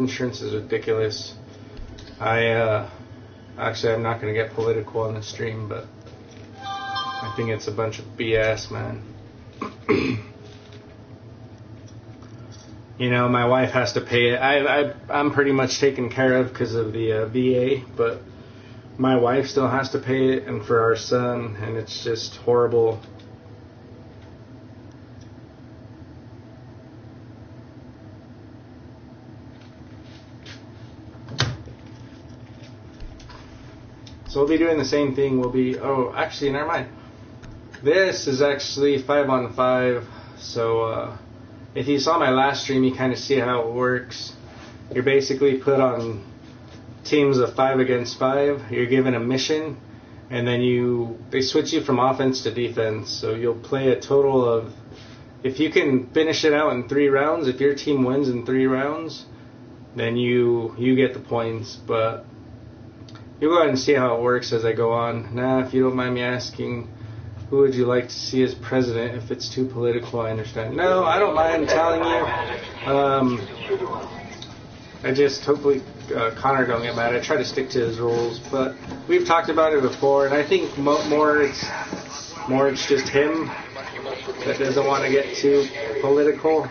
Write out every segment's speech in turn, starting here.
insurance is ridiculous. Actually, I'm not going to get political on the stream, but I think it's a bunch of BS, man. You know, my wife has to pay it. I'm pretty much taken care of because of the VA, but my wife still has to pay it, and for our son, and it's just horrible. So we'll be doing the same thing. Oh, actually, never mind. This is actually 5-on-5. So if you saw my last stream, you kind of see how it works. You're basically put on teams of 5 against 5. You're given a mission, and then they switch you from offense to defense. So you'll play a total of, if you can finish it out in 3 rounds, if your team wins in 3 rounds, then you get the points. But you'll go ahead and see how it works as I go on. Now, if you don't mind me asking, who would you like to see as president? If it's too political, I understand. No, I don't mind telling you. I just, hopefully, Connor don't get mad. I try to stick to his rules, but we've talked about it before, and I think more it's just him that doesn't want to get too political.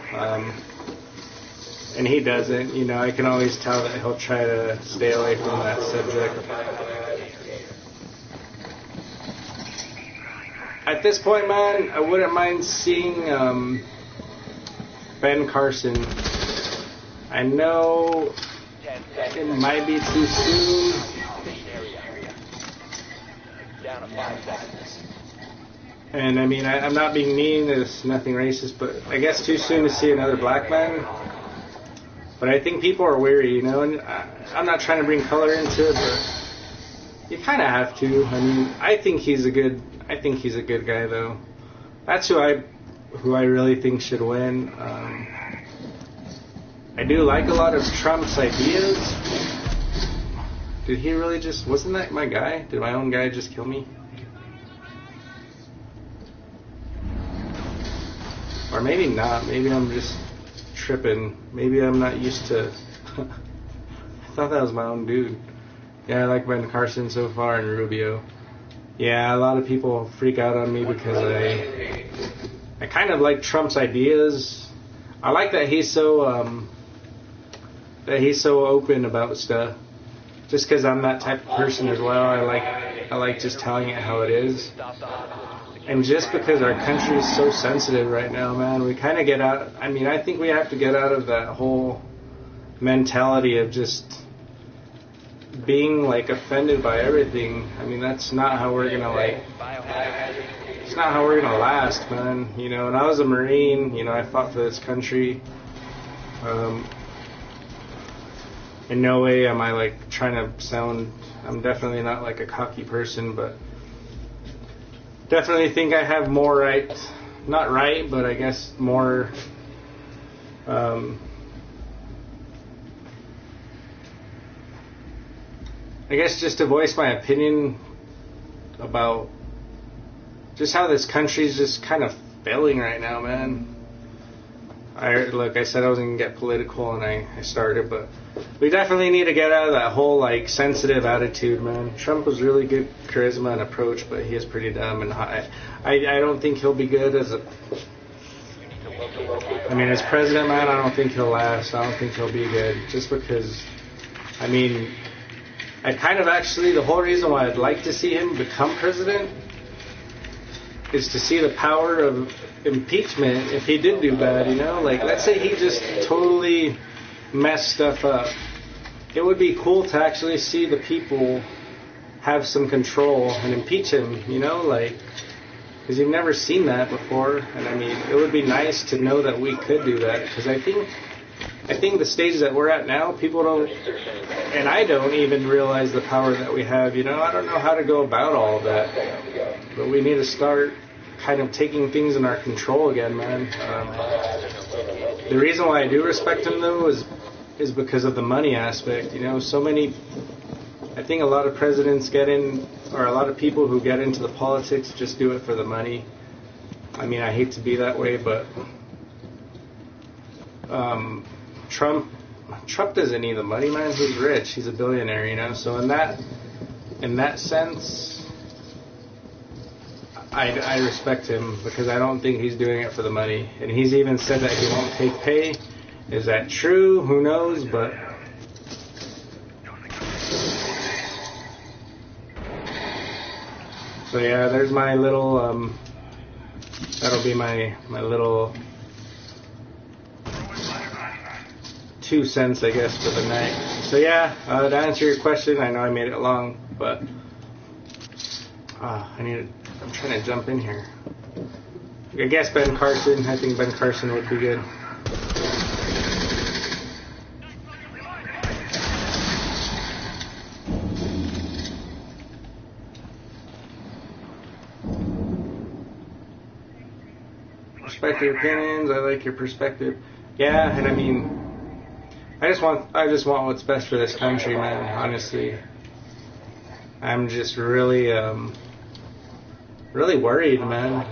And he doesn't, you know, I can always tell that he'll try to stay away from that subject. At this point, man, I wouldn't mind seeing Ben Carson. I know it might be too soon. And I mean, I'm not being mean, there's nothing racist, but I guess too soon to see another black man. But I think people are weary, you know, and I'm not trying to bring color into it, but you kind of have to. I mean, I think he's a good guy, though. That's who I really think should win. I do like a lot of Trump's ideas. Did he really wasn't that my guy? Did my own guy just kill me? Or maybe not. Maybe I'm just tripping. Maybe I'm not used to. I thought that was my own dude. Yeah, I like Ben Carson so far and Rubio. Yeah, a lot of people freak out on me because I kind of like Trump's ideas. I like that he's so open about stuff. Just because I'm that type of person as well. I like just telling it how it is. And just because our country is so sensitive right now, man, we kind of get out. I mean, I think we have to get out of that whole mentality of just being like offended by everything. I mean, that's not how we're gonna it's not how we're gonna last, man. You know, and I was a Marine. You know, I fought for this country. In no way am I like trying to sound. I'm definitely not like a cocky person, but. Definitely think I have more right, not right, but I guess more, I guess just to voice my opinion about just how this country's just kind of failing right now, man. I said I wasn't going to get political and I started, but we definitely need to get out of that whole like sensitive attitude, man. Trump was really good charisma and approach, but he is pretty dumb and I don't think he'll be good as president, man. I don't think he'll last. I don't think he'll be good just because, I mean, I kind of actually, the whole reason why I'd like to see him become president is to see the power of impeachment if he did do bad, you know? Like, let's say he just totally messed stuff up. It would be cool to actually see the people have some control and impeach him, you know? Like, because you've never seen that before. And, I mean, it would be nice to know that we could do that. Because I think the stage that we're at now, people don't, and I don't even realize the power that we have, you know? I don't know how to go about all of that. But we need to start kind of taking things in our control again, man. The reason why I do respect him, though, is because of the money aspect. You know, I think a lot of presidents or a lot of people who get into the politics just do it for the money. I mean, I hate to be that way, but Trump Trump doesn't need the money, man. He's rich. He's a billionaire, you know. So in that sense, I respect him because I don't think he's doing it for the money. And he's even said that he won't take pay. Is that true? Who knows? But so yeah, there's my little. That'll be my little 2 cents, I guess, for the night. So yeah, to answer your question, I know I made it long, but I'm trying to jump in here. I guess Ben Carson. I think Ben Carson would be good. Respect your opinions. I like your perspective. Yeah, and I mean, I just want what's best for this country, man. Honestly, I'm just really worried, man.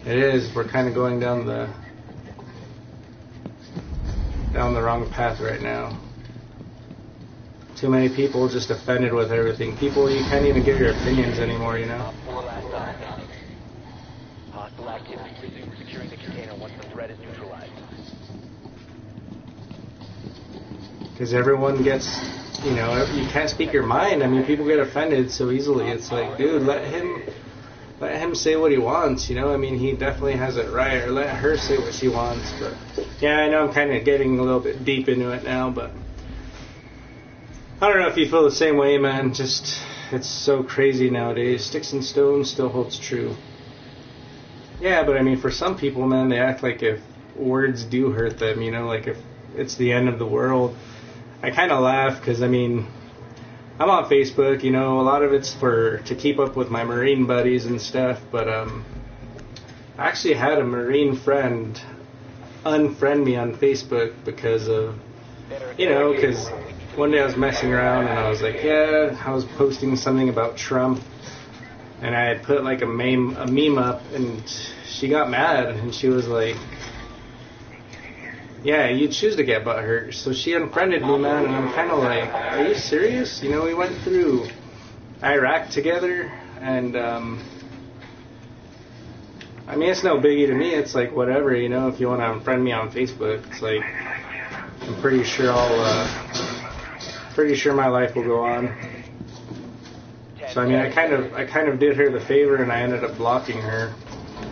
It is. We're kind of going down the wrong path right now. Too many people just offended with everything. People, you can't even give your opinions anymore, you know. Hostile activity. Resume securing the container once the threat is neutralized. Because everyone gets, you know, you can't speak your mind. I mean, people get offended so easily. It's like, dude, let him say what he wants, you know. I mean, he definitely has it right. Or let her say what she wants. But yeah, I know I'm kind of getting a little bit deep into it now, but I don't know if you feel the same way, man. Just, it's so crazy nowadays. Sticks and stones still holds true. Yeah, but I mean, for some people, man, they act like if words do hurt them, you know, like if it's the end of the world. I kind of laugh because, I mean, I'm on Facebook, you know, a lot of it's to keep up with my Marine buddies and stuff, but I actually had a Marine friend unfriend me on Facebook because of, you know, because one day I was messing around and I was like, yeah, I was posting something about Trump. And I had put like a meme up, and she got mad, and she was like, yeah, you choose to get butthurt. So she unfriended me, man, and I'm kind of like, are you serious? You know, we went through Iraq together, and I mean, it's no biggie to me. It's like, whatever, you know, if you want to unfriend me on Facebook, it's like, I'm pretty sure my life will go on. So I mean, I kind of did her the favor, and I ended up blocking her.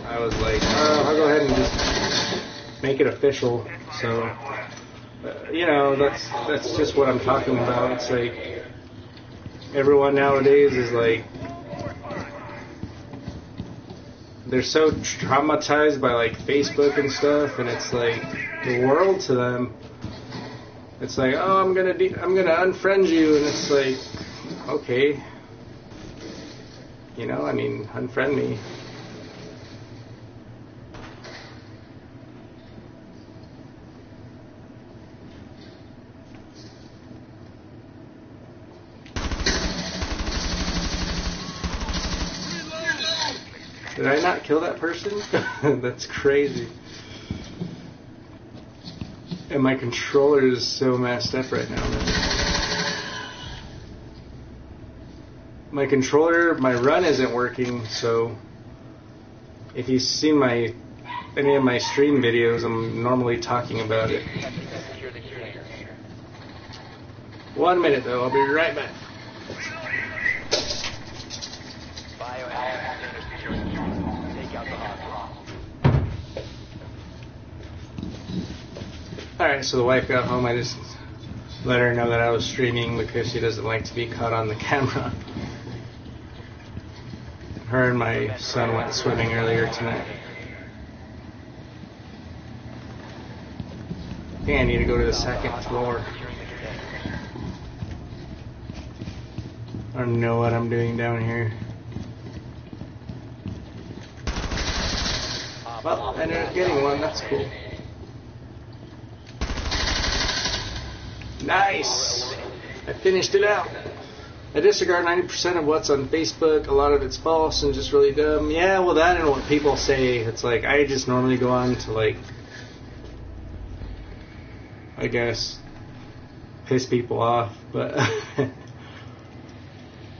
I was like, I'll go ahead and just make it official. So, you know, that's just what I'm talking about. It's like everyone nowadays is like, they're so traumatized by like Facebook and stuff, and it's like the world to them. It's like, oh, I'm gonna unfriend you, and it's like, okay. You know, I mean, unfriend me. Did I not kill that person? That's crazy. And my controller is so messed up right now, man. My controller, my run isn't working, so if you've seen any of my stream videos, I'm normally talking about it. 1 minute though, I'll be right back. Alright, so the wife got home. I just let her know that I was streaming because she doesn't like to be caught on the camera. Her and my son went swimming earlier tonight. I think I need to go to the second floor. I don't know what I'm doing down here. Well, I ended up getting one. That's cool. Nice! I finished it out. I disregard 90% of what's on Facebook. A lot of it's false and just really dumb. Yeah, well, that and what people say. It's like, I just normally go on to, like, I guess, piss people off. But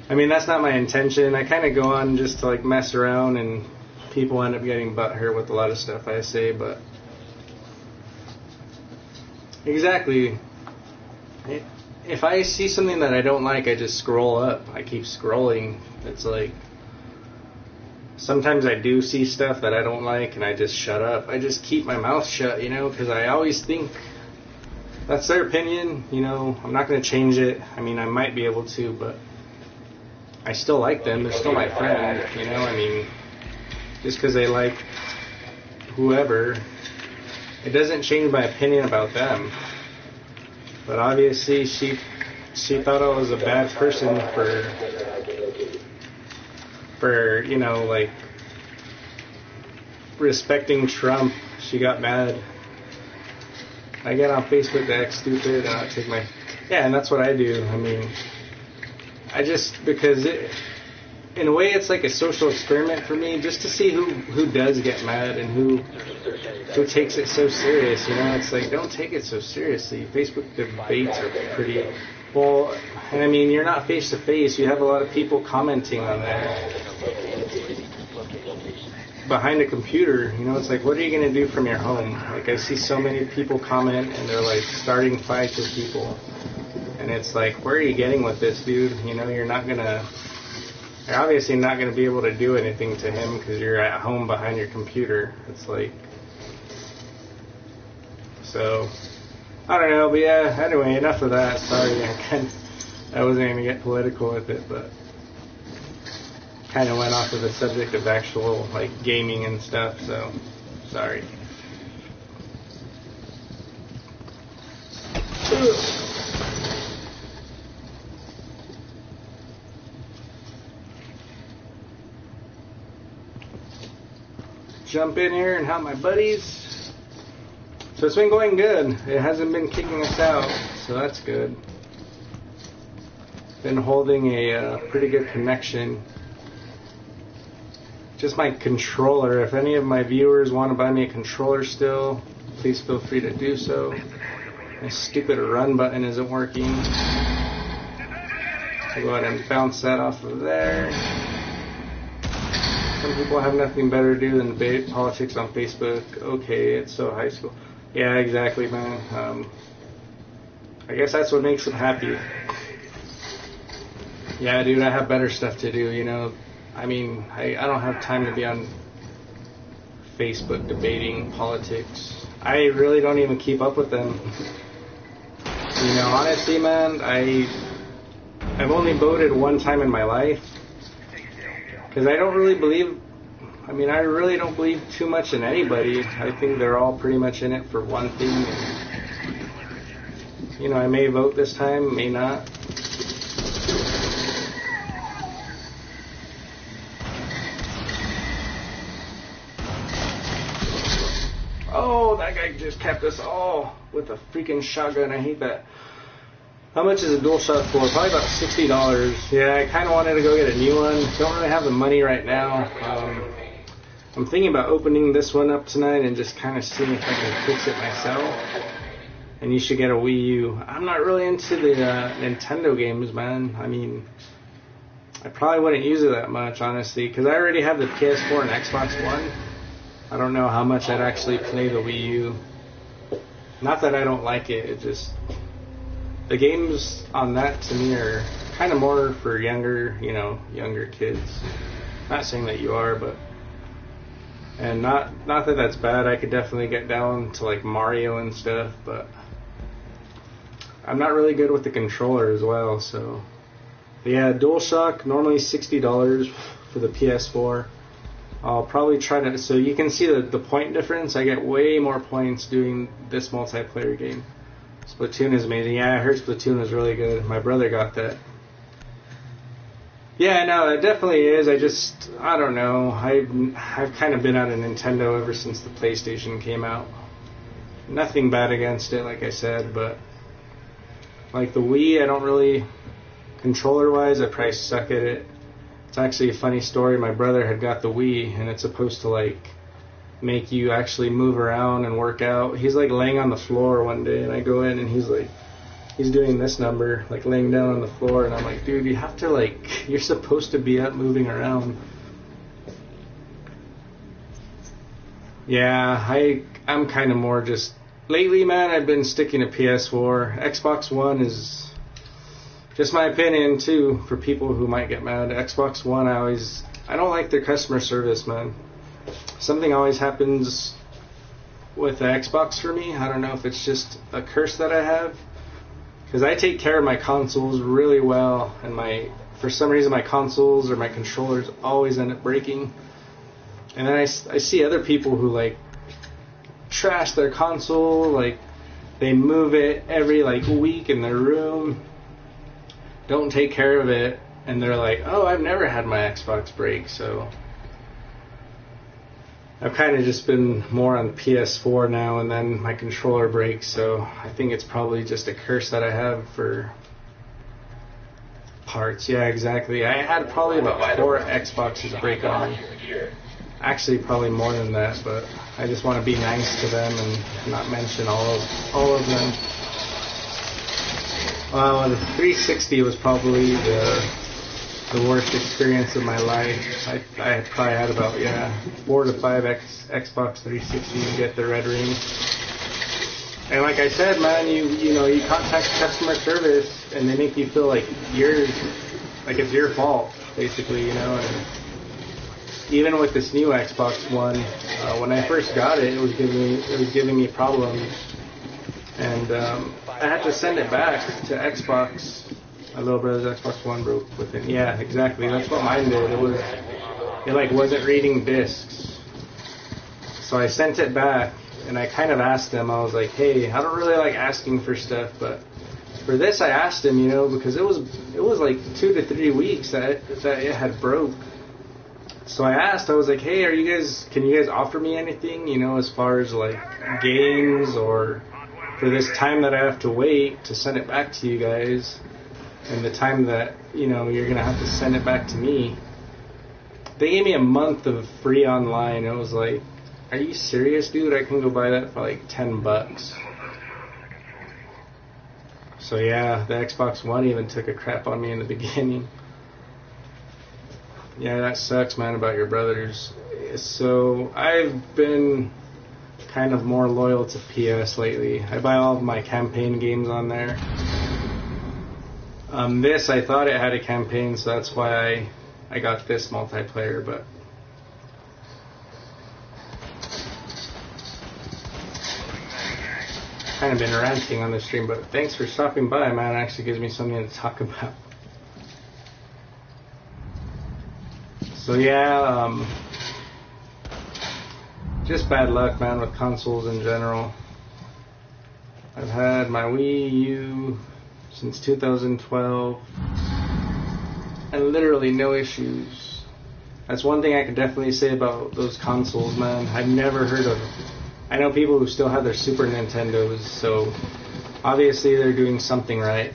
I mean, that's not my intention. I kind of go on just to like mess around, and people end up getting butthurt with a lot of stuff I say. But exactly, if I see something that I don't like, I just scroll up. I keep scrolling. It's like, sometimes I do see stuff that I don't like, and I just shut up. I just keep my mouth shut, you know, because I always think that's their opinion, you know. I'm not going to change it. I mean, I might be able to, but I still like them. They're still my friend, you know. I mean, just because they like whoever, it doesn't change my opinion about them. But obviously, she thought I was a bad person for you know, like, respecting Trump. She got mad. I get on Facebook to act stupid, and I take my... Yeah, and that's what I do. I mean, I just... Because in a way, it's like a social experiment for me, just to see who does get mad and who takes it so serious, you know? It's like, don't take it so seriously. Facebook debates are pretty... Well, and I mean, you're not face-to-face. You have a lot of people commenting on there. Behind a computer, you know, it's like, what are you going to do from your home? Like, I see so many people comment, and they're like starting fights with people, and it's like, where are you getting with this, dude? You know, you're obviously not going to be able to do anything to him because you're at home behind your computer. It's like, so, I don't know, but yeah, anyway, enough of that. Sorry, I wasn't going to get political with it, but kind of went off of the subject of actual, like, gaming and stuff, so sorry. Jump in here and help my buddies. So it's been going good. It hasn't been kicking us out, so that's good. Been holding a pretty good connection. Just my controller. If any of my viewers want to buy me a controller still, please feel free to do so. My stupid run button isn't working. I'll go ahead and bounce that off of there. Some people have nothing better to do than debate politics on Facebook. Okay, it's so high school. Yeah, exactly, man. I guess that's what makes them happy. Yeah, dude, I have better stuff to do, you know. I mean, I don't have time to be on Facebook debating politics. I really don't even keep up with them. You know, honestly, man, I've only voted one time in my life. Because I really don't believe too much in anybody. I think they're all pretty much in it for one thing. And, you know, I may vote this time, may not. Oh, that guy just kept us all with a freaking shotgun. I hate that. How much is a DualShock for? Probably about $60. Yeah, I kind of wanted to go get a new one. Don't really have the money right now. I'm thinking about opening this one up tonight and just kind of seeing if I can fix it myself. And you should get a Wii U. I'm not really into the Nintendo games, man. I mean, I probably wouldn't use it that much, honestly, because I already have the PS4 and Xbox One. I don't know how much I'd actually play the Wii U. Not that I don't like it, it just... The games on that, to me, are kind of more for younger kids. Not saying that you are, but... And not that that's bad. I could definitely get down to, like, Mario and stuff, but... I'm not really good with the controller as well, so... But yeah, DualShock, normally $60 for the PS4. I'll probably try to... So you can see the point difference. I get way more points doing this multiplayer game. Splatoon is amazing. Yeah, I heard Splatoon was really good. My brother got that. Yeah, no, it definitely is. I don't know. I've kind of been out of Nintendo ever since the PlayStation came out. Nothing bad against it, like I said, but... Like the Wii, I don't really... Controller-wise, I probably suck at it. It's actually a funny story. My brother had got the Wii, and it's supposed to, like, make you actually move around and work out. He's like laying on the floor one day, and I go in and he's doing this number, like laying down on the floor, and I'm like, dude, you have to you're supposed to be up moving around. Yeah, I'm kind of more just, lately, man, I've been sticking to PS4. Xbox One is, just my opinion, too, for people who might get mad. Xbox One, I don't like their customer service, man. Something always happens with the Xbox for me. I don't know if it's just a curse that I have, because I take care of my consoles really well, and for some reason my consoles or my controllers always end up breaking. And then I see other people who trash their console, they move it every week in their room, don't take care of it, and they're like, oh, I've never had my Xbox break. So I've kind of just been more on PS4 now, and then my controller breaks, so I think it's probably just a curse that I have for parts. Yeah, exactly. I had probably about 4 Xboxes break on. Actually, probably more than that, but I just want to be nice to them and not mention all of them. Well, the 360 was probably the worst experience of my life. I probably had about 4 to 5 Xbox 360 to get the red ring. And like I said, man, you contact customer service and they make you feel like it's your fault, basically, And even with this new Xbox One, when I first got it, it was giving me problems, and I had to send it back to Xbox. My little brother's Xbox One broke within. Yeah, exactly. That's what mine did. It wasn't reading discs, so I sent it back, and I kind of asked them. I was like, hey, I don't really like asking for stuff, but for this I asked him, because it was like 2 to 3 weeks that it had broke. So I asked, I was like, hey, can you guys offer me anything, as far as games, or for this time that I have to wait to send it back to you guys, and the time that, you're going to have to send it back to me. They gave me a month of free online. It was like, are you serious, dude? I can go buy that for $10. So yeah, the Xbox One even took a crap on me in the beginning. Yeah, that sucks, man, about your brothers. So I've been kind of more loyal to PS lately. I buy all of my campaign games on there. This, I thought it had a campaign, so that's why I got this multiplayer, but kind of been ranting on the stream, but thanks for stopping by, man. It actually gives me something to talk about. So yeah, just bad luck, man, with consoles in general. I've had my Wii U since 2012, and literally no issues. That's one thing I can definitely say about those consoles, man. I've never heard of them. I know people who still have their Super Nintendos, so obviously they're doing something right.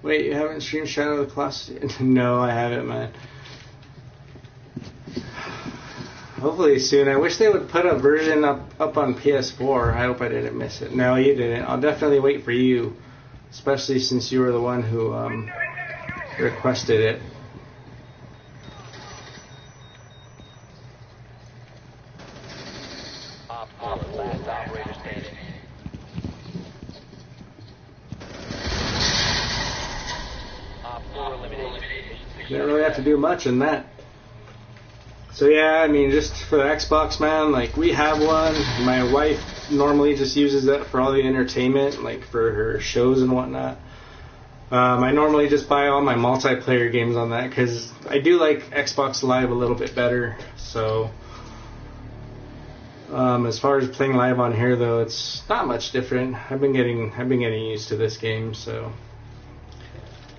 Wait, you haven't streamed Shadow of the Colossus yet? No, I haven't, man. Hopefully soon. I wish they would put a version up on PS4. I hope I didn't miss it. No, you didn't. I'll definitely wait for you, especially since you were the one who requested it. Didn't really have to do much in that. So yeah, I mean, just for the Xbox, man, we have one. My wife normally just uses that for all the entertainment, for her shows and whatnot. I normally just buy all my multiplayer games on that because I do like Xbox Live a little bit better. So as far as playing live on here, though, it's not much different. I've been getting used to this game, so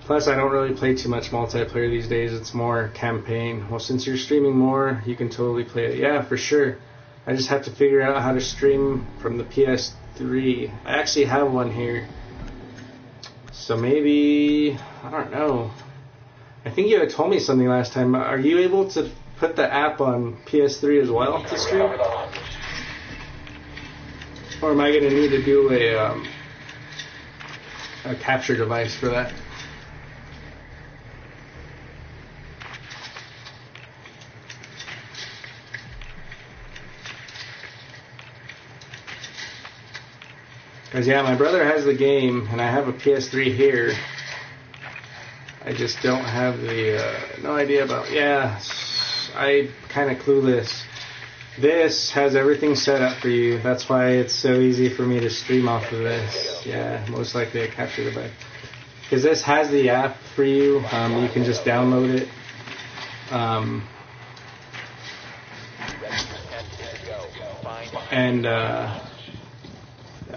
Plus, I don't really play too much multiplayer these days. It's more campaign. Well, since you're streaming more, you can totally play it. Yeah, for sure. I just have to figure out how to stream from the PS3. I actually have one here. So maybe, I don't know. I think you had told me something last time. Are you able to put the app on PS3 as well to stream? Or am I going to need to do a capture device for that? Because, yeah, my brother has the game, and I have a PS3 here. I just don't have the, no idea about, yeah, I kind of clueless. This has everything set up for you. That's why it's so easy for me to stream off of this. Yeah, most likely a capture device. Because this has the app for you. You can just download it. And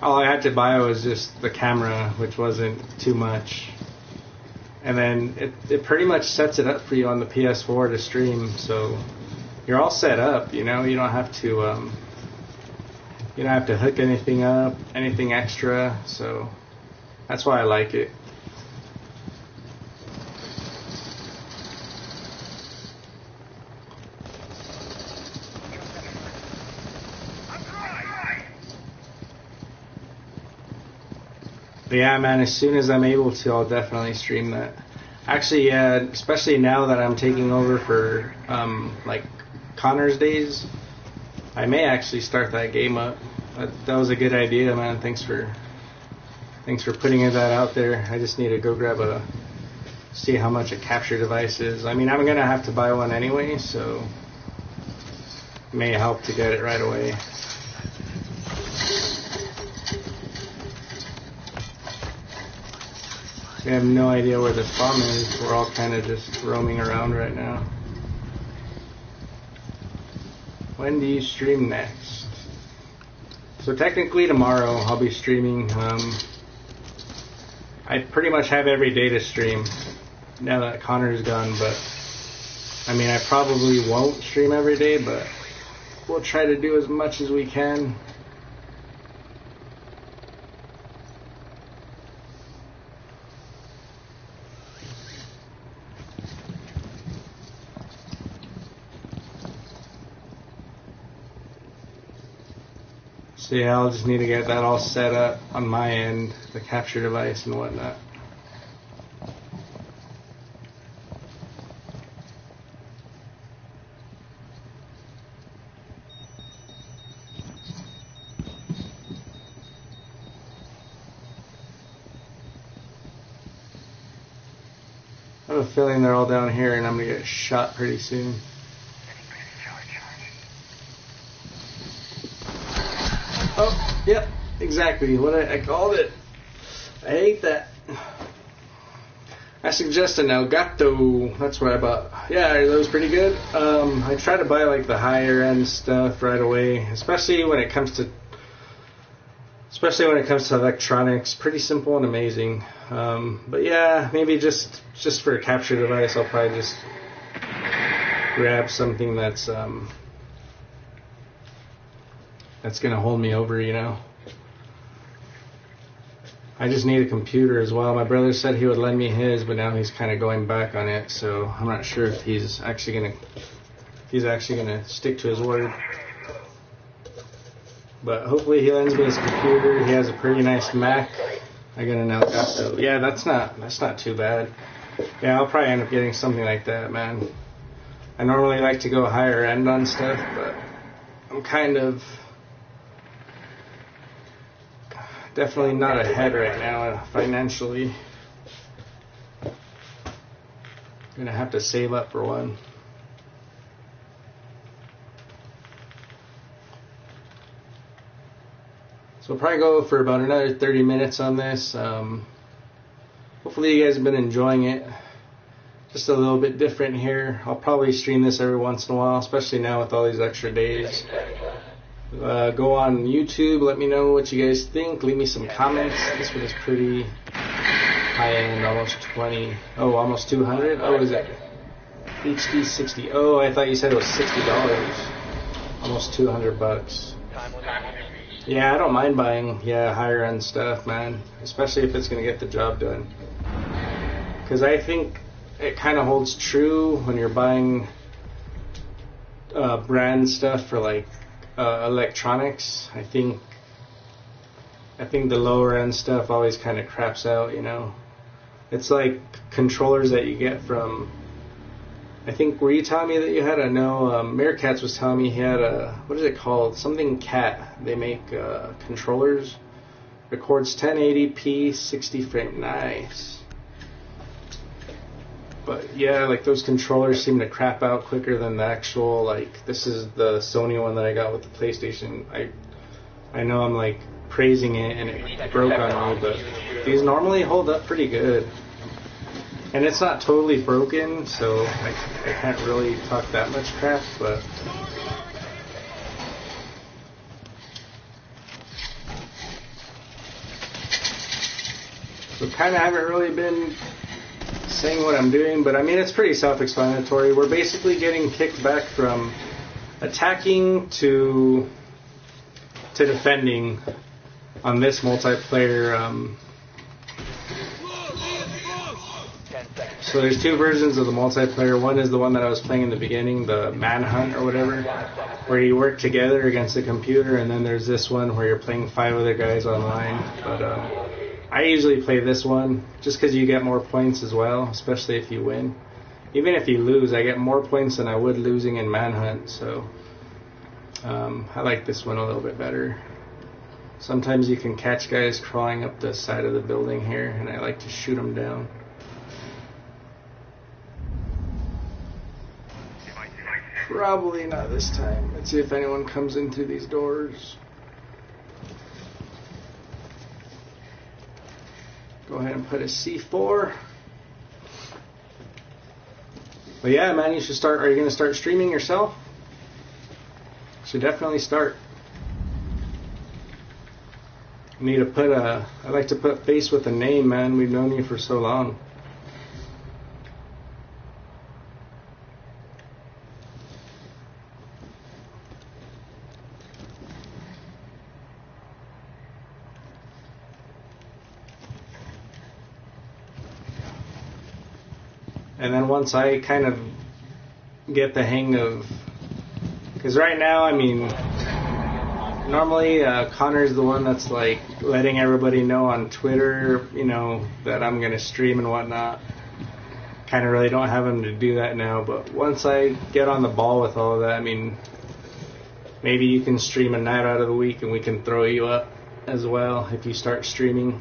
all I had to buy was just the camera, which wasn't too much. And then it pretty much sets it up for you on the PS4 to stream. So you're all set up, you know. You don't have to hook anything up, anything extra. So that's why I like it. But yeah, man, as soon as I'm able to, I'll definitely stream that. Actually, yeah, especially now that I'm taking over for, like, Connor's days, I may actually start that game up. That was a good idea, man. Thanks for putting that out there. I just need to go grab see how much a capture device is. I mean, I'm going to have to buy one anyway, so it may help to get it right away. I have no idea where this bomb is. We're all kind of just roaming around right now. When do you stream next? So technically tomorrow I'll be streaming. I pretty much have every day to stream now that Connor's gone, but I mean, I probably won't stream every day, but we'll try to do as much as we can. So yeah, I'll just need to get that all set up on my end, the capture device and whatnot. I have a feeling they're all down here and I'm going to get shot pretty soon. Oh, yep, exactly what I called it. I hate that. I suggest an Elgato. That's what I bought. Yeah, that was pretty good. I try to buy like the higher end stuff right away, especially when it comes to electronics. Pretty simple and amazing. But yeah, maybe just for a capture device, I'll probably just grab something that's gonna hold me over, you know. I just need a computer as well. My brother said he would lend me his, but now he's kind of going back on it, so I'm not sure if he's actually gonna stick to his word. But hopefully he lends me his computer. He has a pretty nice Mac. I got an Elgato. Yeah, that's not too bad. Yeah, I'll probably end up getting something like that, man. I normally like to go higher end on stuff, but I'm kind of definitely not ahead right now financially. I'm gonna have to save up for one. So I'll probably go for about another 30 minutes on this. Hopefully you guys have been enjoying it. Just a little bit different here. I'll probably stream this every once in a while, especially now with all these extra days. Go on YouTube, let me know what you guys think. Leave me some comments. This one is pretty high end, almost 20. Oh, almost 200. Oh, is it HD 60? Oh, I thought you said it was $60. Almost $200. Yeah, I don't mind buying higher end stuff, man. Especially if it's gonna get the job done. Because I think it kind of holds true when you're buying brand stuff for like electronics. I think the lower end stuff always kind of craps out, you know. It's like controllers that you get from, I think, were you telling me that you had a, no, Meerkats was telling me he had a, what is it called? Something Cat. They make controllers. Records 1080p, 60 frame. Nice. But yeah, like those controllers seem to crap out quicker than the actual, like, this is the Sony one that I got with the PlayStation. I know I'm like praising it and it broke on me, but these normally hold up pretty good. And it's not totally broken, so I can't really talk that much crap, but so kind of haven't really been saying what I'm doing, but I mean, it's pretty self-explanatory. We're basically getting kicked back from attacking to defending on this multiplayer. So there's two versions of the multiplayer. One is the one that I was playing in the beginning, the Manhunt or whatever, where you work together against the computer, and then there's this one where you're playing 5 other guys online. But I usually play this one just because you get more points as well, especially if you win. Even if you lose, I get more points than I would losing in Manhunt, so I like this one a little bit better. Sometimes you can catch guys crawling up the side of the building here, and I like to shoot them down. Probably not this time. Let's see if anyone comes in through these doors. Go ahead and put a C4. But yeah, man, you should start. Are you going to start streaming yourself? Should definitely start. I need to put I like to put face with a name, man. We've known you for so long. And then once I kind of get the hang of, because right now, I mean, normally Connor's the one that's like letting everybody know on Twitter, you know, that I'm going to stream and whatnot. Kind of really don't have him to do that now, but once I get on the ball with all of that, I mean, maybe you can stream a night out of the week and we can throw you up as well if you start streaming.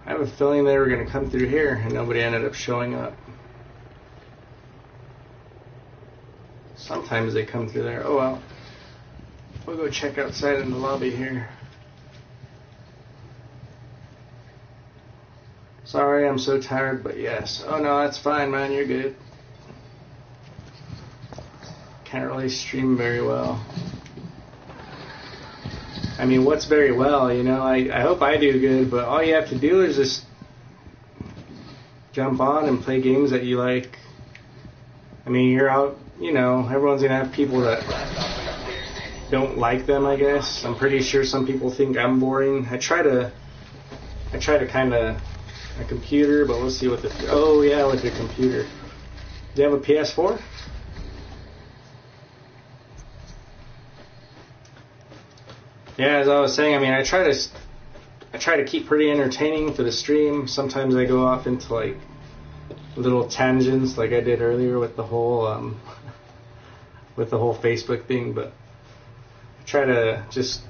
I have a feeling they were going to come through here and nobody ended up showing up. Sometimes they come through there. Oh well. We'll go check outside in the lobby here. Sorry, I'm so tired, but yes. Oh no, that's fine, man. You're good. Can't really stream very well. I mean, what's very well, you know, I hope I do good, but all you have to do is just jump on and play games that you like. I mean, you're out, you know, everyone's going to have people that don't like them, I guess. I'm pretty sure some people think I'm boring. I try to kind of, a computer, but we'll see what oh yeah, with the computer. Do you have a PS4? Yeah, as I was saying, I mean, I try to keep pretty entertaining for the stream. Sometimes I go off into like little tangents, like I did earlier with the whole Facebook thing. But I try to just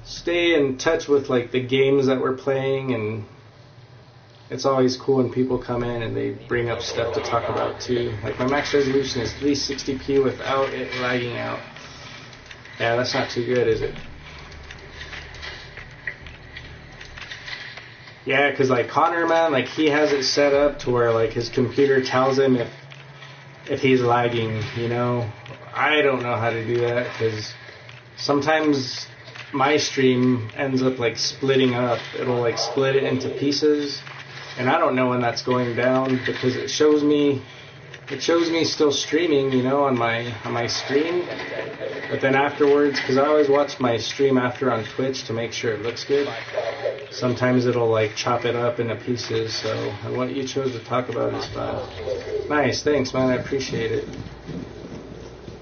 stay in touch with like the games that we're playing, and it's always cool when people come in and they bring up stuff to talk about too. Like my max resolution is 360p without it lagging out. Yeah, that's not too good, is it? Yeah, because like Connor, man, like he has it set up to where like his computer tells him if he's lagging, you know. I don't know how to do that because sometimes my stream ends up like splitting up. It'll like split it into pieces, and I don't know when that's going down because it shows me still streaming, you know, on my screen. But then afterwards, because I always watch my stream after on Twitch to make sure it looks good, sometimes it'll like chop it up into pieces. So, and what you chose to talk about is fine. Nice, thanks, man. I appreciate it.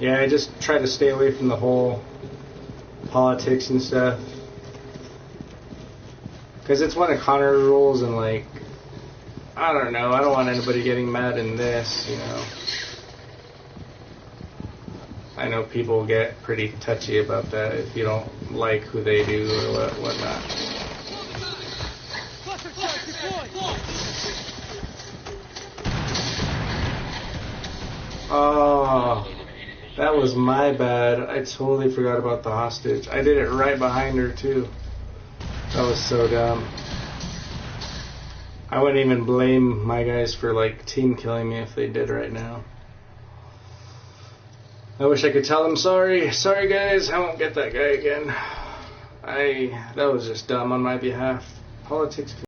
Yeah, I just try to stay away from the whole politics and stuff, because it's one of Connor's rules, and like, I don't know, I don't want anybody getting mad in this, you know. I know people get pretty touchy about that if you don't like who they do or whatnot. Oh, that was my bad. I totally forgot about the hostage. I did it right behind her too. That was so dumb. I wouldn't even blame my guys for like team killing me if they did right now. I wish I could tell them sorry. Sorry guys, I won't get that guy again. That was just dumb on my behalf. Politics